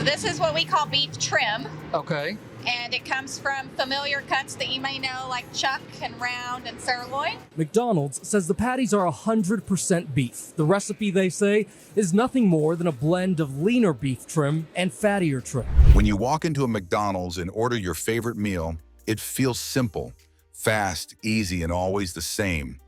This is what we call beef trim, Okay. and it comes from familiar cuts that you may know, like chuck and round and sirloin. McDonald's says the patties are 100% beef. The recipe, they say, is nothing more than a blend of leaner beef trim and fattier trim. When you walk into a McDonald's and order your favorite meal, it feels simple, fast, easy, and always the same.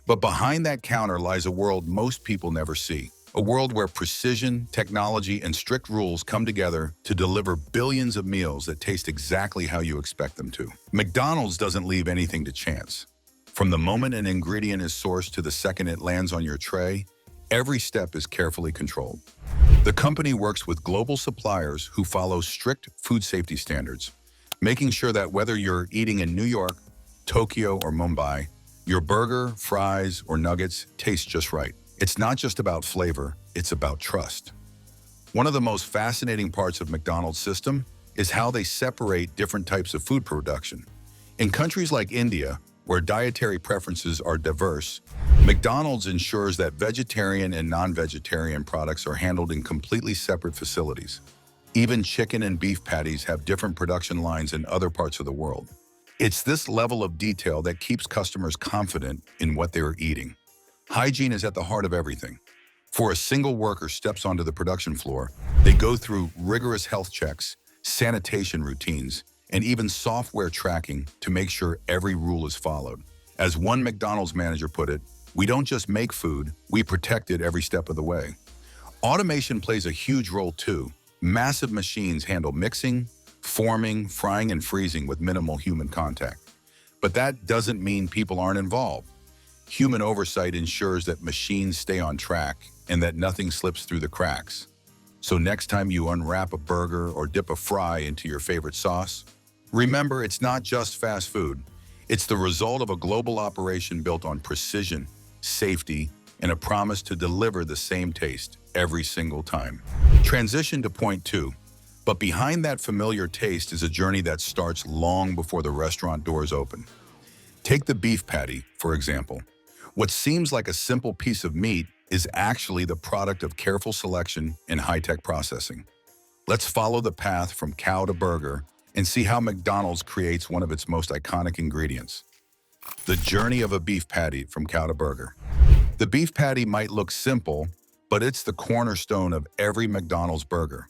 But behind that counter lies a world most people never see. A world where precision, technology, and strict rules come together to deliver billions of meals that taste exactly how you expect them to. McDonald's doesn't leave anything to chance. From the moment an ingredient is sourced to the second it lands on your tray, every step is carefully controlled. The company works with global suppliers who follow strict food safety standards, making sure that whether you're eating in New York, Tokyo, or Mumbai, your burger, fries, or nuggets taste just right. It's not just about flavor, it's about trust. One of the most fascinating parts of McDonald's system is how they separate different types of food production. In countries like India, where dietary preferences are diverse, McDonald's ensures that vegetarian and non-vegetarian products are handled in completely separate facilities. Even chicken and beef patties have different production lines in other parts of the world. It's this level of detail that keeps customers confident in what they are eating. Hygiene is at the heart of everything. Before a single worker steps onto the production floor, they go through rigorous health checks, sanitation routines, and even software tracking to make sure every rule is followed. As one McDonald's manager put it, "We don't just make food, we protect it every step of the way." Automation plays a huge role too. Massive machines handle mixing, forming, frying, and freezing with minimal human contact. But that doesn't mean people aren't involved. Human oversight ensures that machines stay on track and that nothing slips through the cracks. So next time you unwrap a burger or dip a fry into your favorite sauce, remember it's not just fast food. It's the result of a global operation built on precision, safety, and a promise to deliver the same taste every single time. Transition to point 2. But behind that familiar taste is a journey that starts long before the restaurant doors open. Take the beef patty, for example. What seems like a simple piece of meat is actually the product of careful selection and high-tech processing. Let's follow the path from cow to burger and see how McDonald's creates one of its most iconic ingredients. The journey of a beef patty from cow to burger. The beef patty might look simple, but it's the cornerstone of every McDonald's burger.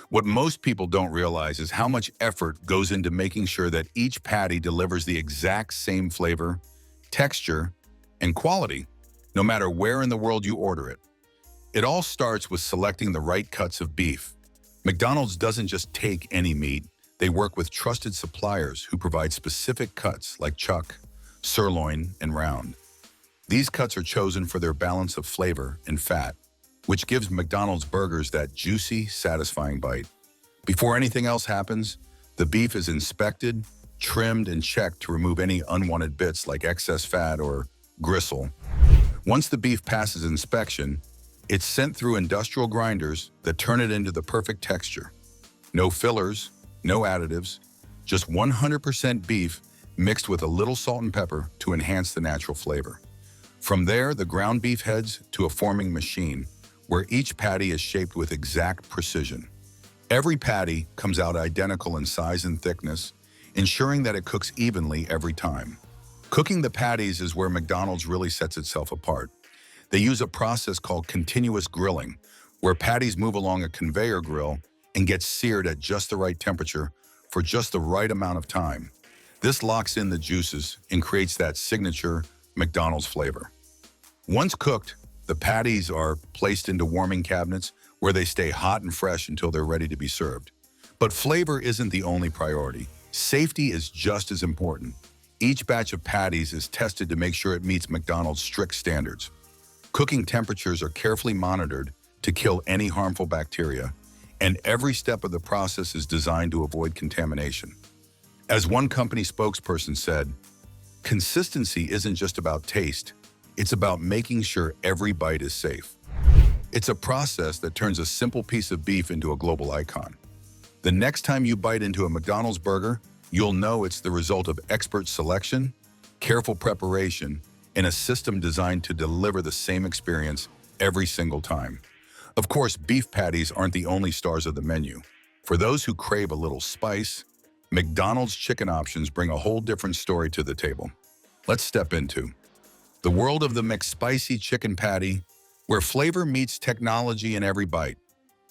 What most people don't realize is how much effort goes into making sure that each patty delivers the exact same flavor, texture, and quality, no matter where in the world you order it. It all starts with selecting the right cuts of beef. McDonald's doesn't just take any meat, they work with trusted suppliers who provide specific cuts like chuck, sirloin, and round. These cuts are chosen for their balance of flavor and fat, which gives McDonald's burgers that juicy, satisfying bite. Before anything else happens, the beef is inspected, trimmed, and checked to remove any unwanted bits like excess fat or gristle. Once the beef passes inspection, it's sent through industrial grinders that turn it into the perfect texture. No fillers, no additives, just 100% beef mixed with a little salt and pepper to enhance the natural flavor. From there, the ground beef heads to a forming machine, where each patty is shaped with exact precision. Every patty comes out identical in size and thickness, ensuring that it cooks evenly every time. Cooking the patties is where McDonald's really sets itself apart. They use a process called continuous grilling, where patties move along a conveyor grill and get seared at just the right temperature for just the right amount of time. This locks in the juices and creates that signature McDonald's flavor. Once cooked, the patties are placed into warming cabinets where they stay hot and fresh until they're ready to be served. But flavor isn't the only priority. Safety is just as important. Each batch of patties is tested to make sure it meets McDonald's strict standards. Cooking temperatures are carefully monitored to kill any harmful bacteria, and every step of the process is designed to avoid contamination. As one company spokesperson said, "Consistency isn't just about taste, it's about making sure every bite is safe." It's a process that turns a simple piece of beef into a global icon. The next time you bite into a McDonald's burger, you'll know it's the result of expert selection, careful preparation, and a system designed to deliver the same experience every single time. Of course, beef patties aren't the only stars of the menu. For those who crave a little spice, McDonald's chicken options bring a whole different story to the table. Let's step into the world of the McSpicy chicken patty, where flavor meets technology in every bite.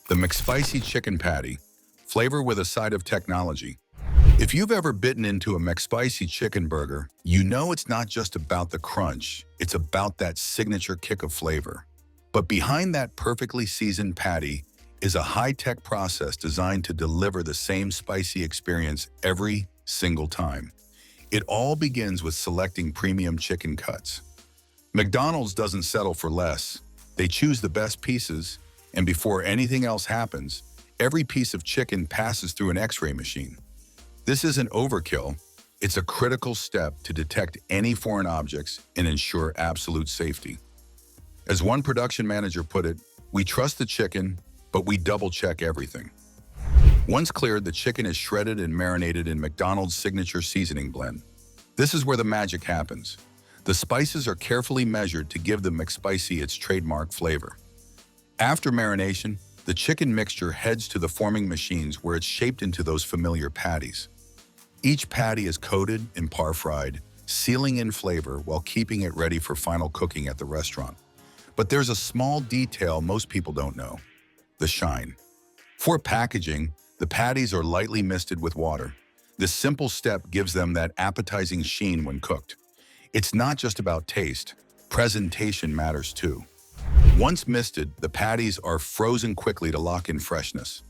The McSpicy chicken patty, flavor with a side of technology. If you've ever bitten into a McSpicy chicken burger, you know it's not just about the crunch, it's about that signature kick of flavor. But behind that perfectly seasoned patty is a high-tech process designed to deliver the same spicy experience every single time. It all begins with selecting premium chicken cuts. McDonald's doesn't settle for less. They choose the best pieces, and before anything else happens, every piece of chicken passes through an X-ray machine. This isn't overkill, it's a critical step to detect any foreign objects and ensure absolute safety. As one production manager put it, we trust the chicken, but we double-check everything. Once cleared, the chicken is shredded and marinated in McDonald's signature seasoning blend. This is where the magic happens. The spices are carefully measured to give the McSpicy its trademark flavor. After marination, the chicken mixture heads to the forming machines where it's shaped into those familiar patties. Each patty is coated and par-fried, sealing in flavor while keeping it ready for final cooking at the restaurant. But there's a small detail most people don't know: the shine. For packaging, the patties are lightly misted with water. This simple step gives them that appetizing sheen when cooked. It's not just about taste, presentation matters too. Once misted, the patties are frozen quickly to lock in freshness.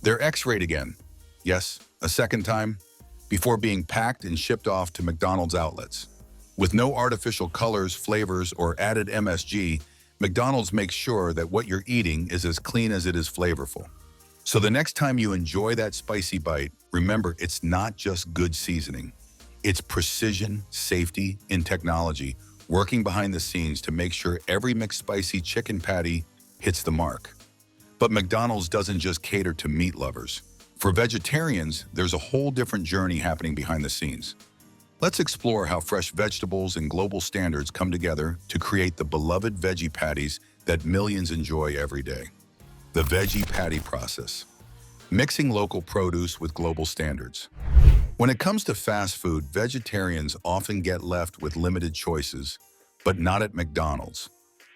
They're X-rayed again, yes, a second time, before being packed and shipped off to McDonald's outlets. With no artificial colors, flavors, or added MSG, McDonald's makes sure that what you're eating is as clean as it is flavorful. So the next time you enjoy that spicy bite, remember it's not just good seasoning. It's precision, safety, and technology working behind the scenes to make sure every McSpicy chicken patty hits the mark. But McDonald's doesn't just cater to meat lovers. For vegetarians, there's a whole different journey happening behind the scenes. Let's explore how fresh vegetables and global standards come together to create the beloved veggie patties that millions enjoy every day. The Veggie Patty process. Mixing local produce with global standards. When it comes to fast food, vegetarians often get left with limited choices, but not at McDonald's.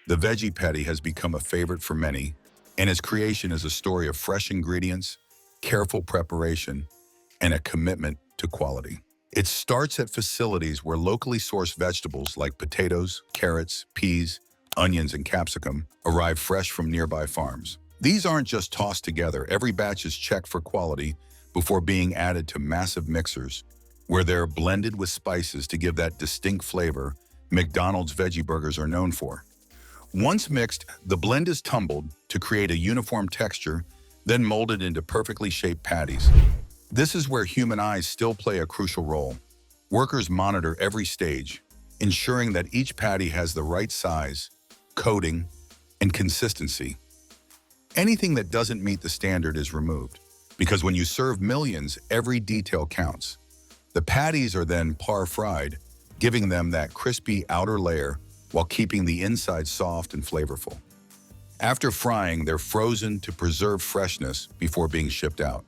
The Veggie Patty has become a favorite for many, and its creation is a story of fresh ingredients, careful preparation, and a commitment to quality. It starts at facilities where locally sourced vegetables like potatoes, carrots, peas, onions, and capsicum arrive fresh from nearby farms. These aren't just tossed together. Every batch is checked for quality before being added to massive mixers, where they're blended with spices to give that distinct flavor McDonald's veggie burgers are known for. Once mixed, the blend is tumbled to create a uniform texture, then molded into perfectly shaped patties. This is where human eyes still play a crucial role. Workers monitor every stage, ensuring that each patty has the right size, coating, and consistency. Anything that doesn't meet the standard is removed, because when you serve millions, every detail counts. The patties are then par-fried, giving them that crispy outer layer while keeping the inside soft and flavorful. After frying, they're frozen to preserve freshness before being shipped out.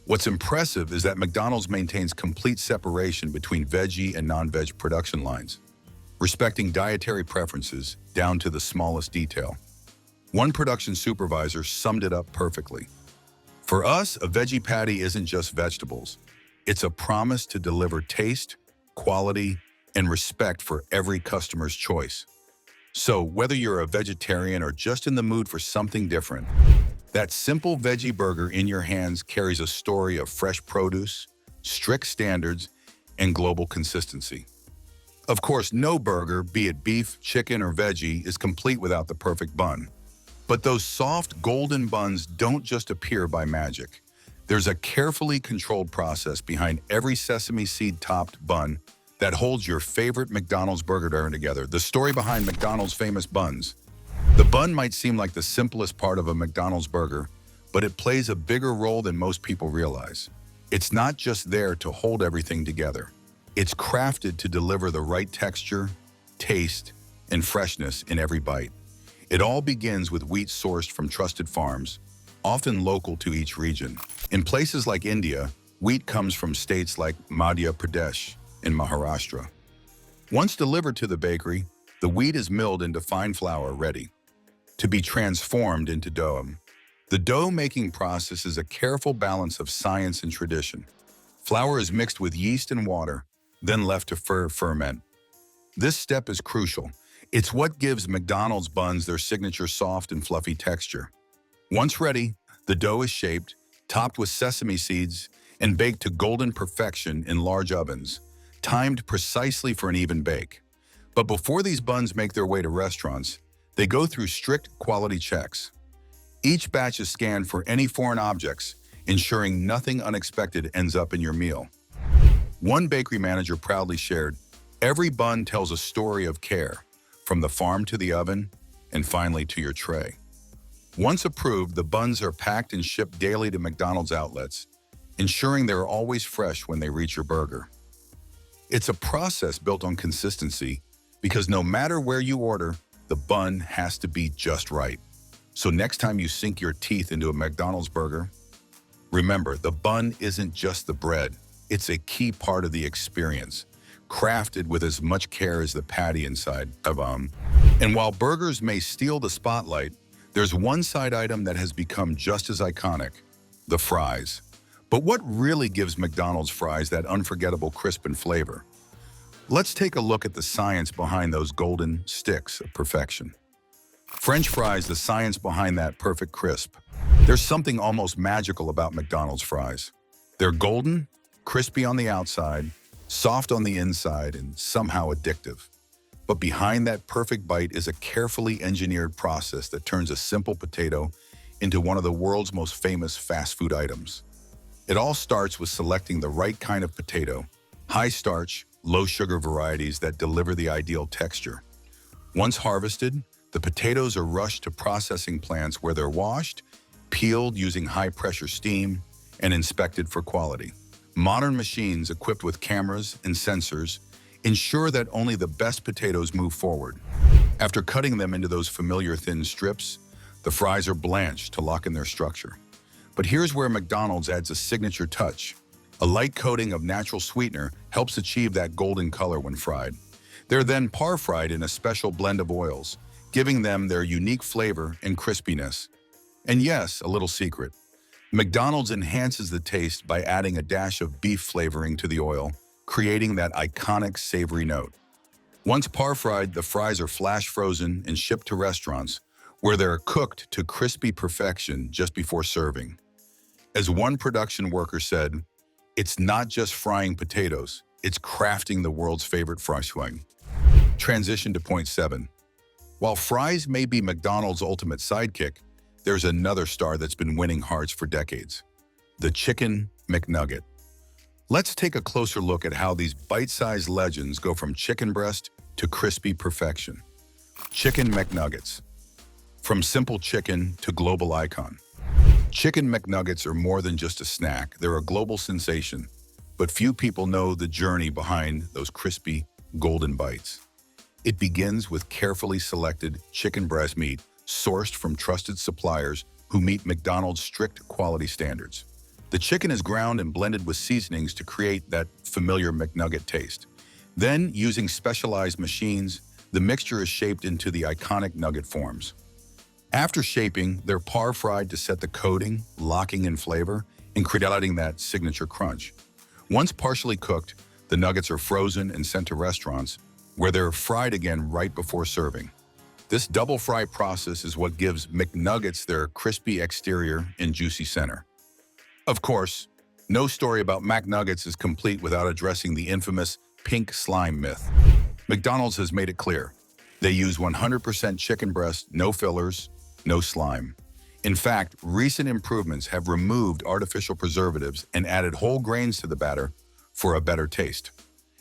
What's impressive is that McDonald's maintains complete separation between veggie and non-veg production lines, respecting dietary preferences down to the smallest detail. One production supervisor summed it up perfectly. For us, a veggie patty isn't just vegetables. It's a promise to deliver taste, quality, and respect for every customer's choice. So whether you're a vegetarian or just in the mood for something different, that simple veggie burger in your hands carries a story of fresh produce, strict standards, and global consistency. Of course, no burger, be it beef, chicken, or veggie, is complete without the perfect bun. But those soft, golden buns don't just appear by magic. There's a carefully controlled process behind every sesame seed-topped bun that holds your favorite McDonald's burger together. The story behind McDonald's famous buns. The bun might seem like the simplest part of a McDonald's burger, but it plays a bigger role than most people realize. It's not just there to hold everything together. It's crafted to deliver the right texture, taste, and freshness in every bite. It all begins with wheat sourced from trusted farms, often local to each region. In places like India, wheat comes from states like Madhya Pradesh and Maharashtra. Once delivered to the bakery, the wheat is milled into fine flour ready to be transformed into dough. The dough-making process is a careful balance of science and tradition. Flour is mixed with yeast and water, then left to ferment. This step is crucial. It's what gives McDonald's buns their signature soft and fluffy texture. Once ready, the dough is shaped, topped with sesame seeds, and baked to golden perfection in large ovens, timed precisely for an even bake. But before these buns make their way to restaurants, they go through strict quality checks. Each batch is scanned for any foreign objects, ensuring nothing unexpected ends up in your meal. One bakery manager proudly shared, "Every bun tells a story of care, from the farm to the oven, and finally to your tray." Once approved, the buns are packed and shipped daily to McDonald's outlets, ensuring they're always fresh when they reach your burger. It's a process built on consistency, because no matter where you order, the bun has to be just right. So next time you sink your teeth into a McDonald's burger, remember, the bun isn't just the bread. It's a key part of the experience, crafted with as much care as the patty inside of them. And while burgers may steal the spotlight, there's one side item that has become just as iconic: the fries. But what really gives McDonald's fries that unforgettable crisp and flavor? Let's take a look at the science behind those golden sticks of perfection. French fries, the science behind that perfect crisp. There's something almost magical about McDonald's fries. They're golden, crispy on the outside, soft on the inside, and somehow addictive. But behind that perfect bite is a carefully engineered process that turns a simple potato into one of the world's most famous fast food items. It all starts with selecting the right kind of potato, high-starch, low-sugar varieties that deliver the ideal texture. Once harvested, the potatoes are rushed to processing plants where they're washed, peeled using high-pressure steam, and inspected for quality. Modern machines equipped with cameras and sensors ensure that only the best potatoes move forward. After cutting them into those familiar thin strips, the fries are blanched to lock in their structure. But here's where McDonald's adds a signature touch. A light coating of natural sweetener helps achieve that golden color when fried. They're then par-fried in a special blend of oils, giving them their unique flavor and crispiness. And yes, a little secret. McDonald's enhances the taste by adding a dash of beef flavoring to the oil, creating that iconic savory note. Once par-fried, the fries are flash frozen and shipped to restaurants, where they're cooked to crispy perfection just before serving. As one production worker said, "It's not just frying potatoes, it's crafting the world's favorite fry swing." Transition to point 7. While fries may be McDonald's ultimate sidekick, there's another star that's been winning hearts for decades: the Chicken McNugget. Let's take a closer look at how these bite-sized legends go from chicken breast to crispy perfection. Chicken McNuggets. From simple chicken to global icon. Chicken McNuggets are more than just a snack. They're a global sensation, but few people know the journey behind those crispy, golden bites. It begins with carefully selected chicken breast meat sourced from trusted suppliers who meet McDonald's strict quality standards. The chicken is ground and blended with seasonings to create that familiar McNugget taste. Then, using specialized machines, the mixture is shaped into the iconic nugget forms. After shaping, they're par-fried to set the coating, locking in flavor, and creating that signature crunch. Once partially cooked, the nuggets are frozen and sent to restaurants, where they're fried again right before serving. This double fry process is what gives McNuggets their crispy exterior and juicy center. Of course, no story about McNuggets is complete without addressing the infamous pink slime myth. McDonald's has made it clear. They use 100% chicken breast, no fillers, no slime. In fact, recent improvements have removed artificial preservatives and added whole grains to the batter for a better taste.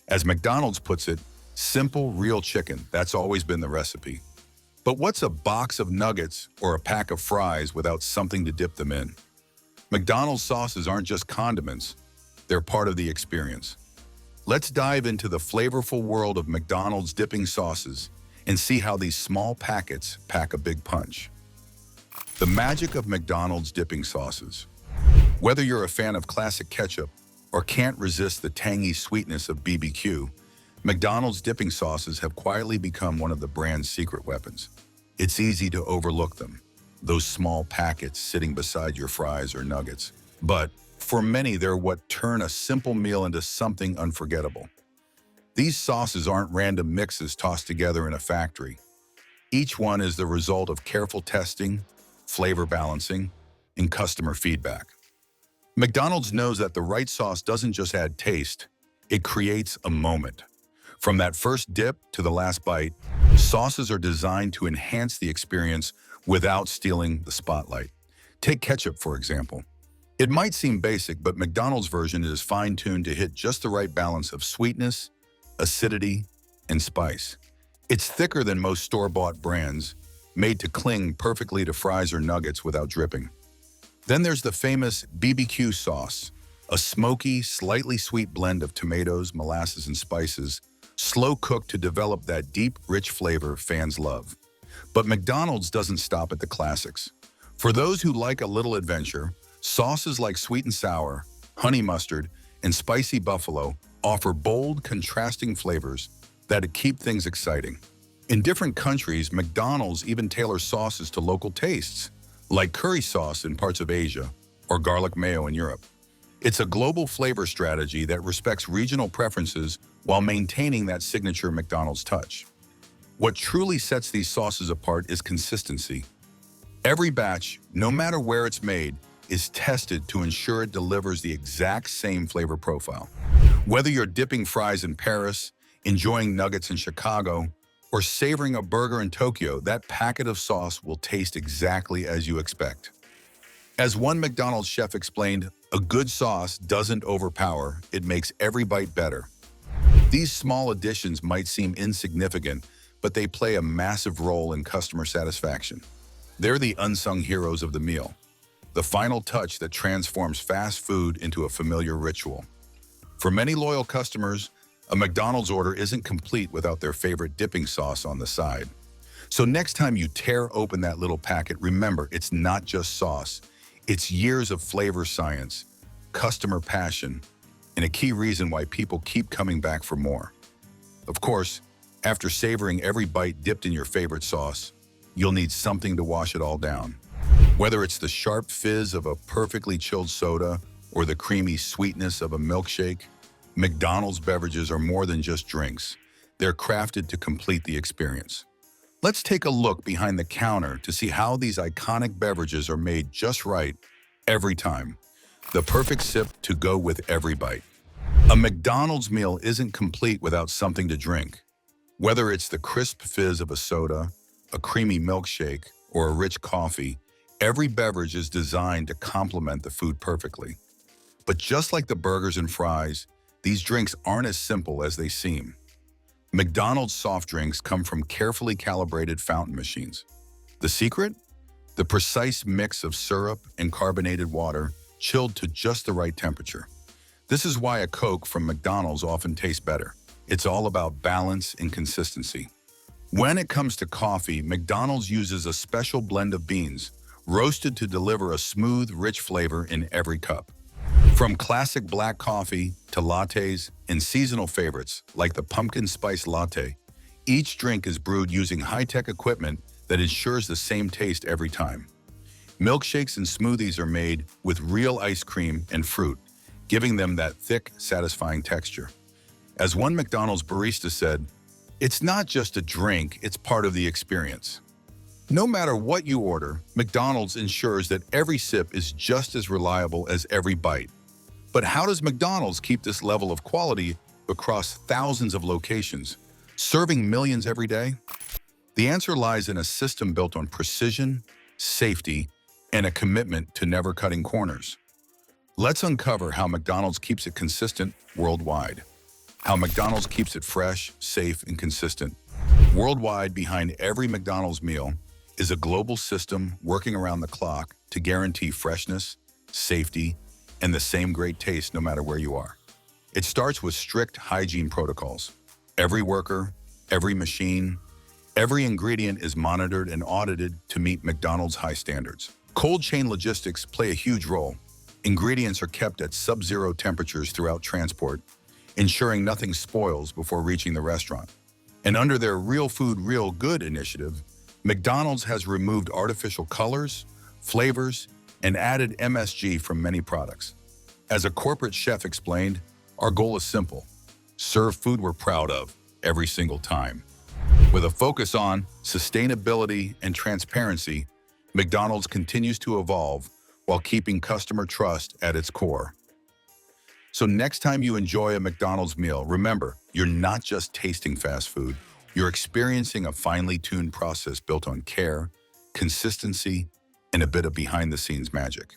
As McDonald's puts it, simple, real chicken, that's always been the recipe. But what's a box of nuggets or a pack of fries without something to dip them in? McDonald's sauces aren't just condiments, they're part of the experience. Let's dive into the flavorful world of McDonald's dipping sauces and see how these small packets pack a big punch. The magic of McDonald's dipping sauces. Whether you're a fan of classic ketchup or can't resist the tangy sweetness of BBQ, McDonald's dipping sauces have quietly become one of the brand's secret weapons. It's easy to overlook them, those small packets sitting beside your fries or nuggets. But for many, they're what turn a simple meal into something unforgettable. These sauces aren't random mixes tossed together in a factory. Each one is the result of careful testing, flavor balancing, and customer feedback. McDonald's knows that the right sauce doesn't just add taste, it creates a moment. From that first dip to the last bite, sauces are designed to enhance the experience without stealing the spotlight. Take ketchup, for example. It might seem basic, but McDonald's version is fine-tuned to hit just the right balance of sweetness, acidity, and spice. It's thicker than most store-bought brands, made to cling perfectly to fries or nuggets without dripping. Then there's the famous BBQ sauce, a smoky, slightly sweet blend of tomatoes, molasses, and spices, slow-cooked to develop that deep, rich flavor fans love. But McDonald's doesn't stop at the classics. For those who like a little adventure, sauces like sweet and sour, honey mustard, and spicy buffalo offer bold, contrasting flavors that keep things exciting. In different countries, McDonald's even tailors sauces to local tastes, like curry sauce in parts of Asia or garlic mayo in Europe. It's a global flavor strategy that respects regional preferences while maintaining that signature McDonald's touch. What truly sets these sauces apart is consistency. Every batch, no matter where it's made, is tested to ensure it delivers the exact same flavor profile. Whether you're dipping fries in Paris, enjoying nuggets in Chicago, or savoring a burger in Tokyo, that packet of sauce will taste exactly as you expect. As one McDonald's chef explained, a good sauce doesn't overpower, it makes every bite better. These small additions might seem insignificant, but they play a massive role in customer satisfaction. They're the unsung heroes of the meal, the final touch that transforms fast food into a familiar ritual. For many loyal customers, a McDonald's order isn't complete without their favorite dipping sauce on the side. So next time you tear open that little packet, remember, it's not just sauce. It's years of flavor science, customer passion, and a key reason why people keep coming back for more. Of course, after savoring every bite dipped in your favorite sauce, you'll need something to wash it all down. Whether it's the sharp fizz of a perfectly chilled soda or the creamy sweetness of a milkshake, McDonald's beverages are more than just drinks. They're crafted to complete the experience. Let's take a look behind the counter to see how these iconic beverages are made just right every time. The perfect sip to go with every bite. A McDonald's meal isn't complete without something to drink. Whether it's the crisp fizz of a soda, a creamy milkshake, or a rich coffee, every beverage is designed to complement the food perfectly. But just like the burgers and fries, these drinks aren't as simple as they seem. McDonald's soft drinks come from carefully calibrated fountain machines. The secret? The precise mix of syrup and carbonated water chilled to just the right temperature. This is why a Coke from McDonald's often tastes better. It's all about balance and consistency. When it comes to coffee, McDonald's uses a special blend of beans, roasted to deliver a smooth, rich flavor in every cup. From classic black coffee to lattes and seasonal favorites like the pumpkin spice latte, each drink is brewed using high-tech equipment that ensures the same taste every time. Milkshakes and smoothies are made with real ice cream and fruit, giving them that thick, satisfying texture. As one McDonald's barista said, "It's not just a drink, it's part of the experience." No matter what you order, McDonald's ensures that every sip is just as reliable as every bite. But how does McDonald's keep this level of quality across thousands of locations, serving millions every day? The answer lies in a system built on precision, safety, and a commitment to never cutting corners. Let's uncover how McDonald's keeps it consistent worldwide. How McDonald's keeps it fresh, safe, and consistent. Worldwide, behind every McDonald's meal is a global system working around the clock to guarantee freshness, safety, and the same great taste no matter where you are. It starts with strict hygiene protocols. Every worker, every machine, Every ingredient is monitored and audited to meet McDonald's high standards. Cold chain logistics play a huge role. Ingredients are kept at sub-zero temperatures throughout transport, ensuring nothing spoils before reaching the restaurant. And under their Real Food, Real Good initiative, McDonald's has removed artificial colors, flavors, and added MSG from many products. As a corporate chef explained, our goal is simple: serve food we're proud of every single time. With a focus on sustainability and transparency, McDonald's continues to evolve while keeping customer trust at its core. So next time you enjoy a McDonald's meal, remember, you're not just tasting fast food, you're experiencing a finely tuned process built on care, consistency, and a bit of behind-the-scenes magic.